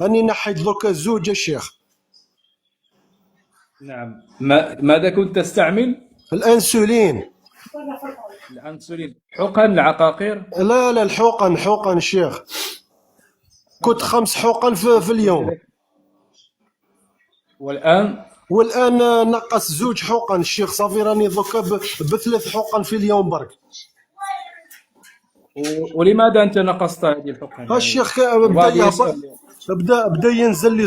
راني نحيت درك زوج الشيخ. نعم. ماذا كنت تستعمل؟ الانسولين. الأنسولين، حقن العقاقير؟ لا لا، الحقن الشيخ. كنت 5 حقن في اليوم. والآن؟ والان نقص زوج حقن الشيخ، صافي راني درك ب3 حقن في اليوم برك. ولماذا أنت نقصت هذه الحقن؟ الشيخ البعض يسأل. بدا ينزل لي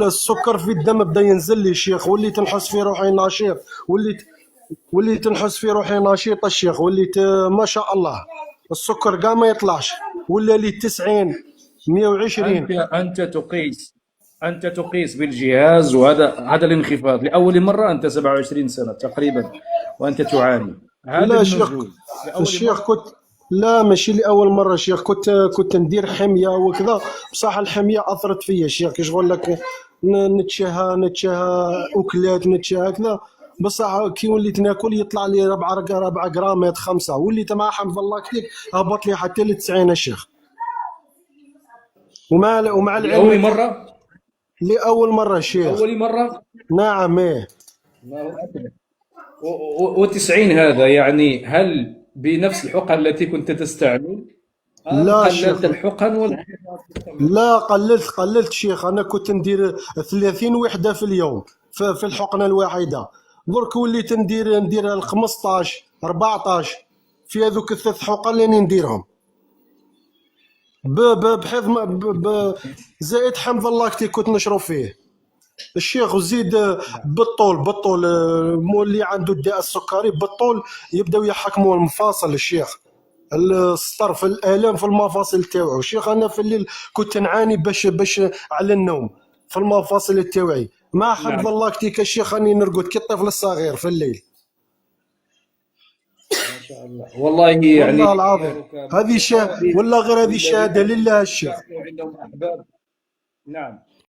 السكر في الدم، بدا ينزل لي الشيخ، وليت نحس في روحي نشيط، وليت نحس في روحي نشيط الشيخ، وليت ما شاء الله السكر كاع ما يطلعش، ولا لي 90 120. أنت تقيس بالجهاز، وهذا الانخفاض لأول مرة. أنت 27 سنة تقريبا وأنت تعاني هذا لا شيخ، النزول لأول الشيخ مرة. كنت، لا ماشي لأول مرة شيخ، كنت ندير حمية وكذا، بصح الحمية أثرت فيا الشيخ، كي شغل لك نتشهى أكلات، نتشهى كذا، بصح كي وليت ناكل يطلع لي 4 غرامات 5، وليت مع حمد الله كثير هبط لي حتى ل 90 الشيخ. ومع لأول العلم مرة. لأول مرة الشيخ. لأول مرة. نعم ايه. الله أكبر. و90 هذا يعني هل بنفس الحقن التي كنت تستعمل، أم لا الشيخ، قللت الحقن لا قللت شيخ، انا كنت ندير 30 وحده في اليوم في الحقنه الواحده، درك وليت ندير 15 14 في هذوك الثلاث حقن اللي نديرهم، بحيث زائد حمد الله كنت نشرب فيه الشيخ، وزيد بالطول اللي عنده الداء السكري بالطول يبداو يحكموا المفاصل الشيخ، الطرف الالام في المفاصل تاوعو الشيخ. انا في الليل كنت نعاني باش على النوم في المفاصل تاوعي، ما حفظ نعم. الله كتيك الشيخ راني نرقد كالطفل الصغير في الليل. ما شاء الله، والله يعني والله العظيم اختيارك هذه موفق ولا غير هذه للذين شهاده لله الشيخ. كانوا عندهم أحباب. نعم.